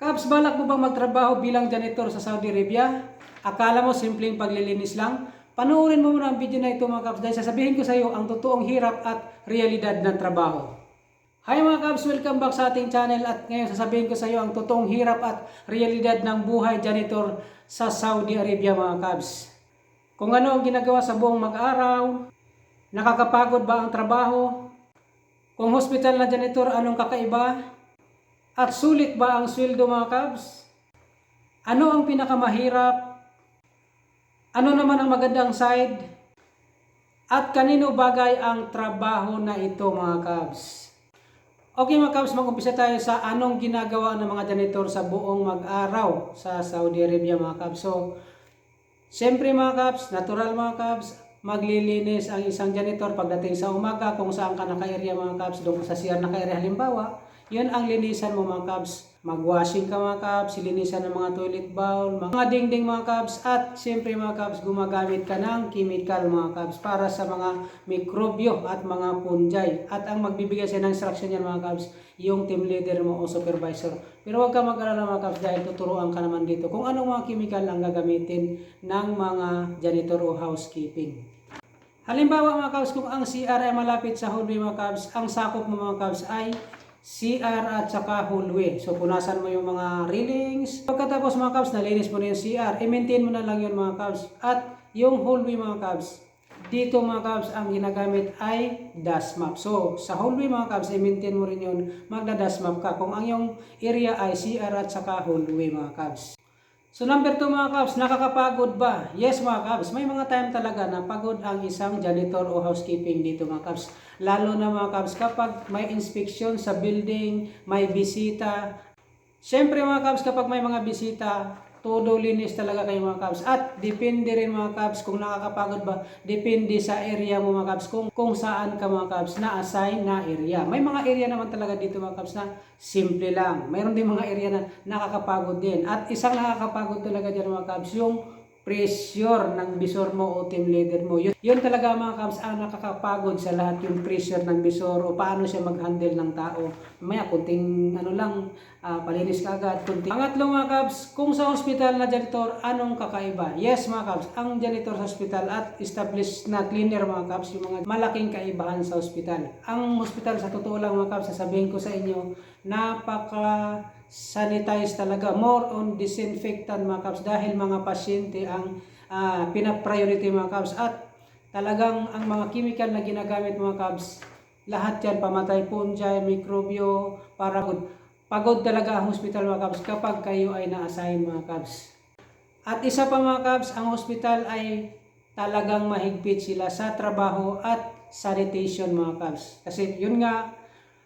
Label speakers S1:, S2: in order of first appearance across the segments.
S1: Kabs, balak mo bang magtrabaho bilang janitor sa Saudi Arabia? Akala mo simpleng paglilinis lang? Panoorin mo muna ang video na ito mga Kabs dahil sasabihin ko sa iyo ang totoong hirap at realidad ng trabaho. Hi mga Kabs, welcome back sa ating channel at ngayon sasabihin ko sa iyo ang totoong hirap at realidad ng buhay janitor sa Saudi Arabia mga Kabs. Kung ano ang ginagawa sa buong mag-araw, nakakapagod ba ang trabaho, kung hospital na janitor anong kakaiba, at sulit ba ang sweldo mga Kabs? Ano ang pinakamahirap? Ano naman ang magandang side? At kanino bagay ang trabaho na ito mga Kabs? Okay mga Kabs, mag-umpisa tayo sa anong ginagawa ng mga janitor sa buong mag-araw sa Saudi Arabia mga Kabs. So, siyempre mga Kabs, natural mga Kabs, maglilinis ang isang janitor pagdating sa umaga kung saan ka naka-area mga Kabs, doon sa CR naka-area halimbawa, yun ang linisan mo mga Kabs. Mag-washing ka mga Kabs, linisan ng mga toilet bowl, mga dingding mga Kabs, at siyempre mga Kabs, gumagamit ka ng chemical mga Kabs para sa mga mikrobyo at mga fungi. At ang magbibigay sa ng instruction yan mga Kabs, yung team leader mo o supervisor. Pero huwag ka mag-alala mga Kabs dahil tuturuan ka naman dito kung anong mga chemical ang gagamitin ng mga janitor o housekeeping. Halimbawa mga Kabs, kung ang CR ay malapit sa hallway mga Kabs, ang sakop mo mga Kabs ay CR at saka hallway. So punasan mo yung mga railings. Pagkatapos mga Kabs, nalinis mo na yung CR, i-maintain mo na lang yun mga Kabs. At yung hallway mga Kabs, dito mga Kabs, ang ginagamit ay dust mop. So sa hallway mga Kabs, i-maintain mo rin yun, magda-dust mop ka kung ang yung area ay CR at saka hallway mga Kabs. So number 2 mga Kabs, nakakapagod ba? Yes mga Kabs, may mga time talaga na pagod ang isang janitor o housekeeping dito mga Kabs. Lalo na mga Kabs kapag may inspection sa building, may bisita. Siyempre mga Kabs kapag may mga bisita, todo linis talaga kayo mga Kabs. At depende rin mga Kabs kung nakakapagod ba, depende sa area mo mga Kabs kung saan ka mga Kabs na-assign na area. May mga area naman talaga dito mga Kabs na simple lang. Mayroon din mga area na nakakapagod din. At isang nakakapagod talaga dyan mga Kabs, yung pressure ng bisor mo o team leader mo. Yun talaga mga Kabs ang nakakapagod sa lahat, yung pressure ng bisor o paano siya mag-handle ng tao. Mamaya kunting ano lang, palinis ka agad. Pangatlo mga Kabs, kung sa hospital na janitor, anong kakaiba? Yes mga Kabs, ang janitor sa hospital at established na cleaner mga Kabs, yung mga malaking kaibahan sa hospital. Ang hospital sa totoo lang mga Kabs, sasabihin ko sa inyo, napaka-sanitize talaga. More on disinfectant mga Kabs dahil mga pasyente ang pinapriority mga Kabs. At talagang ang mga chemical na ginagamit mga Kabs, lahat yan pamatay fungi, mikrobyo, para pagod talaga ang hospital mga Kabs kapag kayo ay na-assign mga Kabs. At isa pa mga Kabs, ang hospital ay talagang mahigpit sila sa trabaho at sanitation mga Kabs. Kasi yun nga,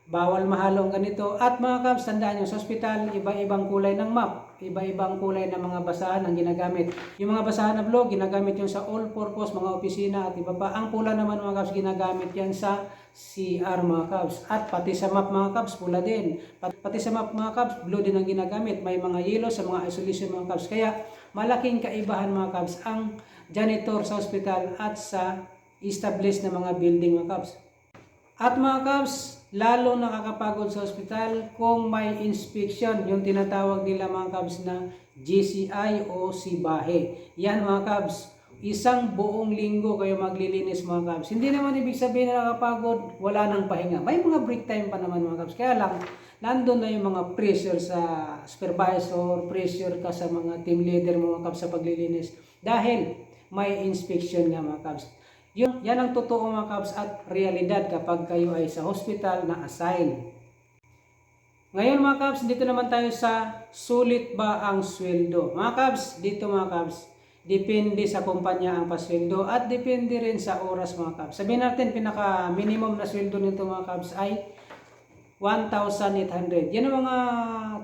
S1: bawal mahalong ganito. At mga Kabs, tandaan nyo, sa hospital, iba-ibang kulay ng map, iba-ibang kulay ng mga basahan ang ginagamit. Yung mga basahan na blue, ginagamit yun sa all-purpose, mga opisina at iba pa. Ang pula naman mga Kabs, ginagamit yan sa CR mga Kabs. At pati sa map mga Kabs, pula din. Pati sa map mga Kabs, blue din ang ginagamit. May mga yellow sa mga isolation mga Kabs. Kaya malaking kaibahan mga Kabs ang janitor sa hospital at sa established na mga building mga Kabs. At mga Kabs, lalo nakakapagod sa ospital kung may inspection, yung tinatawag nila mga Kabs na GCI o sibahe. Yan mga Kabs, isang buong linggo kayo maglilinis mga Kabs. Hindi naman ibig sabihin na nakakapagod, wala nang pahinga. May mga break time pa naman mga Kabs. Kaya lang, nandun na yung mga pressure sa supervisor, pressure ka sa mga team leader mga Kabs sa paglilinis. Dahil may inspection nga mga Kabs. Yan ang totoo mga Kabs at realidad kapag kayo ay sa hospital na assign. Ngayon mga Kabs, dito naman tayo sa sulit ba ang sweldo. Mga Kabs, dito mga Kabs, depende sa kumpanya ang pasweldo at depende rin sa oras mga Kabs. Sabihin natin pinaka minimum na sweldo nito mga Kabs ay 1,800. Yan ang mga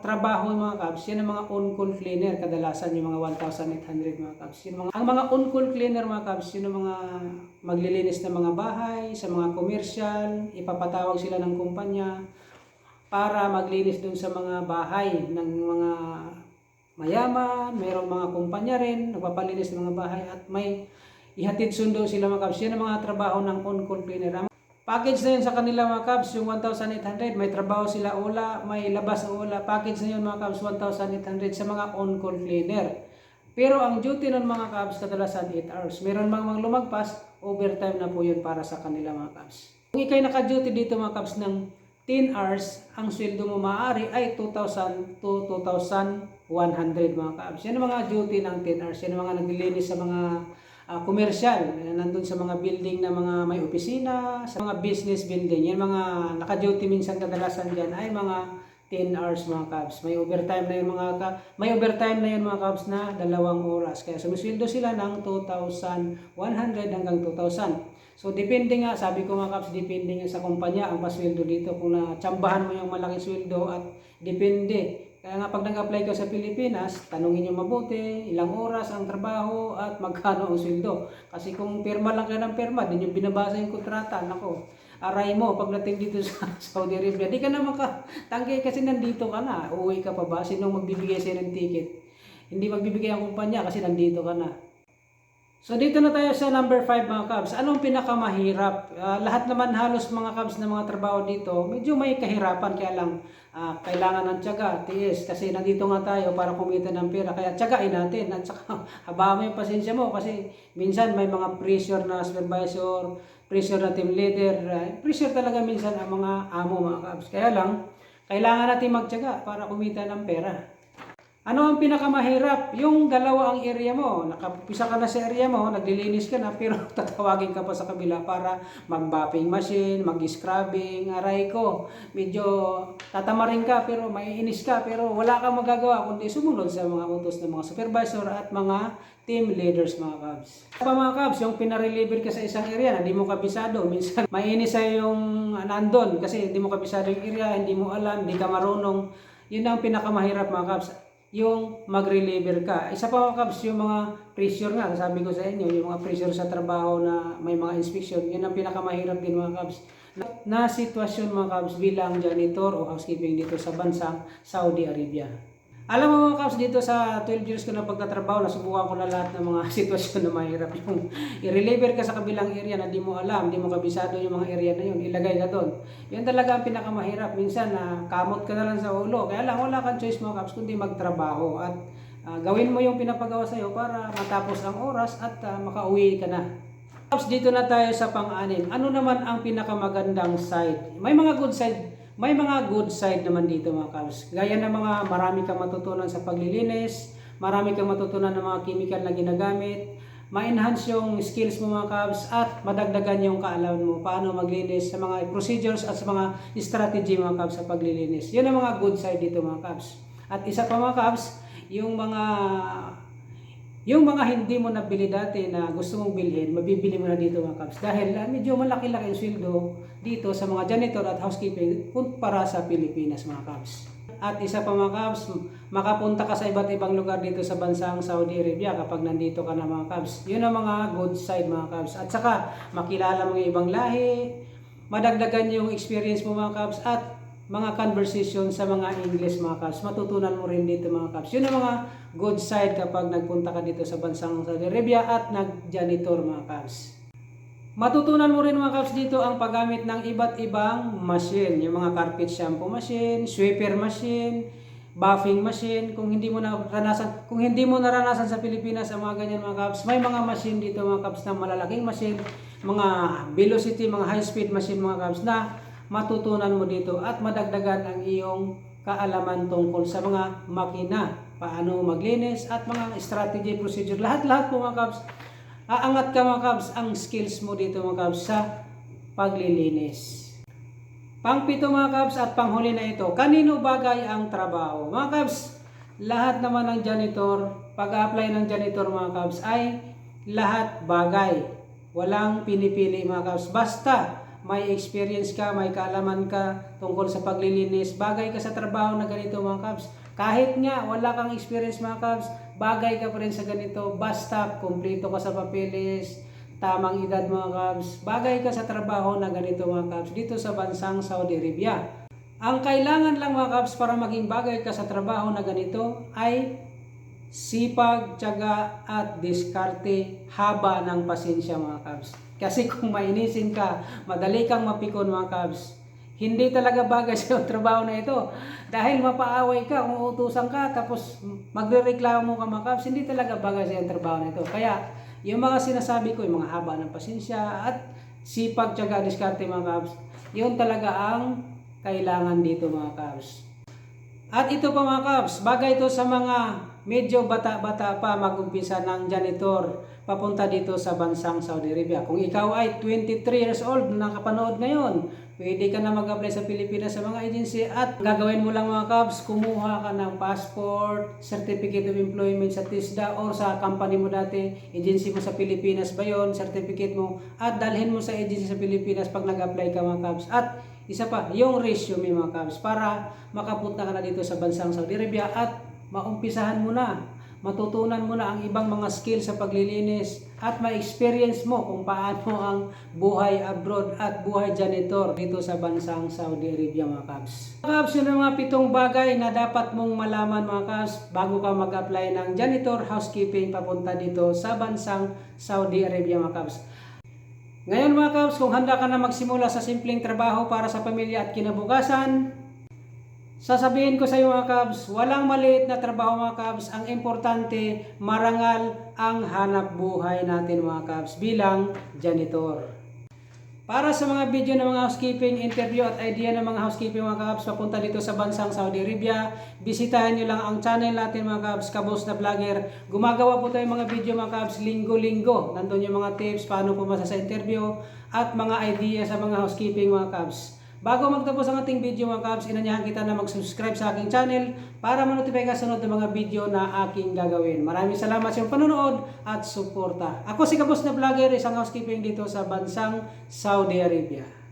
S1: trabaho mga Kabs, yan ang mga on-call cleaner, kadalasan yung mga 1,800 mga Kabs. Ang mga on-call cleaner mga Kabs, yun ang mga maglilinis ng mga bahay, sa mga commercial, ipapatawag sila ng kumpanya para maglinis dun sa mga bahay ng mga mayaman, mayroong mga kumpanya rin, nagpapalinis ng mga bahay at may ihatid sundo sila mga Kabs. Yan ang mga trabaho ng on-call cleaner. Package na yun sa kanila mga Cubs, yung 1,800. May trabaho sila ula, may labas na ula. Package na yun mga Cubs, 1,800 sa mga on-call cleaner. Pero ang duty ng mga Cubs, kadalasan 8 hours. Meron mga lumagpas, overtime na po yun para sa kanila mga Cubs. Kung ikay naka-duty dito mga Cubs ng 10 hours, ang sweldo mo maaari ay 2,000 to 2,100 mga Cubs. Yan ang mga duty ng 10 hours. Yan ang mga naglilinis sa mga komersyal, nandun sa mga building na mga may opisina, sa mga business building. Yan mga naka-duty minsan kadalasan dyan ay mga 10 hours mga Cubs. May overtime na yun mga Cubs na 2 oras. Kaya sumisweldo sila ng 2,100 hanggang 2,000. So depende nga, sabi ko mga Cubs, depende nga sa kumpanya ang pasweldo dito. Kung natsambahan mo yung malaking sweldo at depende. Kaya nga pag nag-apply ka sa Pilipinas, tanungin nyo mabuti, ilang oras ang trabaho at magkano ang sweldo. Kasi kung pirma lang kayo ng pirma, din yung binabasa yung kontrata, nako, aray mo pagdating dito sa Saudi Arabia, di ka na makatanggi kasi nandito ka na. Uuwi ka pa ba? Sinong magbibigay sa'yo ng ticket? Hindi magbibigay ang kumpanya kasi nandito ka na. So dito na tayo sa number 5 mga Cubs. Anong pinakamahirap? Lahat naman halos mga Cubs na mga trabaho dito, medyo may kahirapan, kaya lang kailangan ng tiyaga, tiis, kasi nandito nga tayo para kumita ng pera, kaya tiyagain natin at saka habaan mo yung pasensya mo kasi minsan may mga pressure na supervisor, pressure na team leader, pressure talaga minsan ang mga amo mga Cubs. Kaya lang, kailangan natin magtiyaga para kumita ng pera. Ano ang pinakamahirap? Yung dalawa ang area mo. Nakapisa ka na sa area mo, naglilinis ka na, pero tatawagin ka pa sa kabila para mag-buffing machine, mag-scrubbing, aray ko. Medyo tatamarin ka, pero maiinis ka, pero wala kang magagawa kundi sumunod sa mga utos ng mga supervisor at mga team leaders mga Cubs. Pa mga Cubs, yung pinareliver ka sa isang area na hindi mo kabisado, minsan maiinis sa'yo yung nandun kasi hindi mo kabisado yung area, hindi mo alam, hindi ka marunong. Yun ang pinakamahirap mga Cubs, yung mag-reliever ka. Isa pa mga Cubs, yung mga pressure nga, sabi ko sa inyo, yung mga pressure sa trabaho na may mga inspection, yun ang pinakamahirap din mga Cubs. Na sitwasyon mga Cubs bilang janitor o housekeeping dito sa bansang Saudi Arabia. Alam mo mga Cubs, dito sa 12 years ko na pagtatrabaho, nasubukan ko na lahat ng mga sitwasyon na mahirap. Yung i-reliever ka sa kabilang area na di mo alam, di mo kabisado yung mga area na yun, ilagay ka doon. Yan talaga ang pinakamahirap. Minsan na kamot ka na lang sa ulo. Kaya lang wala kang choice mga Cubs kundi magtrabaho at gawin mo yung pinapagawa sa'yo para matapos ang oras at makauwi ka na. Cubs, dito na tayo sa pang-anim. Ano naman ang pinakamagandang side? May mga good side naman dito mga Cubs. Gaya ng mga marami kang matutunan sa paglilinis, marami kang matutunan ng mga chemical na ginagamit, ma-enhance yung skills mo mga Cubs at madagdagan yung kaalaman mo paano maglinis sa mga procedures at sa mga strategy mga Cubs sa paglilinis. Yun ang mga good side dito mga Cubs. At isa pa mga Cubs, yung mga hindi mo nabili dati na gusto mong bilhin, mabibili mo na dito mga Cubs. Dahil medyo malaki-laki yung sweldo dito sa mga janitor at housekeeping para sa Pilipinas mga Cubs. At isa pa mga Cubs, makapunta ka sa iba't ibang lugar dito sa bansang Saudi Arabia kapag nandito ka na mga Cubs. Yun ang mga good side mga Cubs. At saka makilala mo yung ibang lahi, madagdagan yung experience mo mga Cubs at mga conversation sa mga English mga Cubs. Matutunan mo rin dito mga Cubs. Yun ang mga good side kapag nagpunta ka dito sa bansang Saudi Arabia at nag-janitor mga Cubs. Matutunan mo rin mga Cubs dito ang paggamit ng iba't ibang machine. Yung mga carpet shampoo machine, sweeper machine, buffing machine. Kung hindi mo naranasan sa Pilipinas ang mga ganyan mga Cubs, may mga machine dito mga Cubs na malalaking machine, mga velocity, mga high speed machine mga Cubs na matutunan mo dito at madagdagan ang iyong kaalaman tungkol sa mga makina, paano maglinis at mga strategy, procedure, lahat-lahat po mga Cubs. Aangat ka mga Cubs ang skills mo dito mga Cubs sa paglilinis. Pang-pito mga Cubs at panghuli na ito, kanino bagay ang trabaho? Mga Cubs, lahat naman ng janitor, pag-apply ng janitor mga Cubs ay lahat bagay. Walang pinipili mga Cubs. Basta may experience ka, may kaalaman ka tungkol sa paglilinis, bagay ka sa trabaho na ganito mga Cubs. Kahit nga wala kang experience mga Cubs, bagay ka pa rin sa ganito, basta kumpleto ka sa papeles, tamang edad mga Cubs, bagay ka sa trabaho na ganito mga Cubs dito sa bansang Saudi Arabia. Ang kailangan lang mga Cubs para maging bagay ka sa trabaho na ganito ay sipag, tiyaga at diskarte, haba ng pasensya mga Cubs. Kasi kung mainisin ka, madali kang mapikon mga kabs. Hindi talaga bagay sa trabaho na ito. Dahil mapaaway ka, kung utusan ka, tapos magrereklamo ka mga kabs, hindi talaga bagay sa trabaho na ito. Kaya, yung mga sinasabi ko, yung mga haba ng pasensya at sipag, tiyaga, diskarte mga kabs, yun talaga ang kailangan dito mga kabs. At ito pa mga kabs, bagay ito sa mga medyo bata-bata pa mag-umpisa ng janitor papunta dito sa bansang Saudi Arabia. Kung ikaw ay 23 years old na nakapanood ngayon, pwede ka na mag-apply sa Pilipinas sa mga agency at gagawin mo lang mga kabs, kumuha ka ng passport, certificate of employment sa TISDA or sa company mo dati, agency mo sa Pilipinas ba yun, certificate mo, at dalhin mo sa agency sa Pilipinas pag nag-apply ka mga kabs. At isa pa, yung resume mga kabs para makapunta ka na dito sa bansang Saudi Arabia at maumpisahan mo na, matutunan mo na ang ibang mga skill sa paglilinis at ma-experience mo kung paano ang buhay abroad at buhay janitor dito sa bansang Saudi Arabia mga kabs. Mga kabs, yun ang mga 7 bagay na dapat mong malaman mga kabs bago ka mag-apply ng janitor housekeeping papunta dito sa bansang Saudi Arabia mga kabs. Ngayon mga kabs, kung handa ka na magsimula sa simpleng trabaho para sa pamilya at kinabukasan, sasabihin ko sa iyo mga kabs, walang maliit na trabaho mga kabs. Ang importante, marangal ang hanap buhay natin mga kabs bilang janitor. Para sa mga video ng mga housekeeping interview at idea ng mga housekeeping mga kabs papunta dito sa bansang Saudi Arabia, bisitahin nyo lang ang channel natin mga kabs, Kabos na Vlogger. Gumagawa po tayo mga video mga kabs linggo-linggo. Nandun yung mga tips, paano pumasa sa interview at mga idea sa mga housekeeping mga kabs. Bago magtapos ang ating video mga kabs, inanyahan kita na mag-subscribe sa aking channel para ma-notify ka sa sunod ng mga video na aking gagawin. Maraming salamat sa iyong panonood at suporta. Ako si Kabos na Vlogger, isang housekeeping dito sa bansang Saudi Arabia.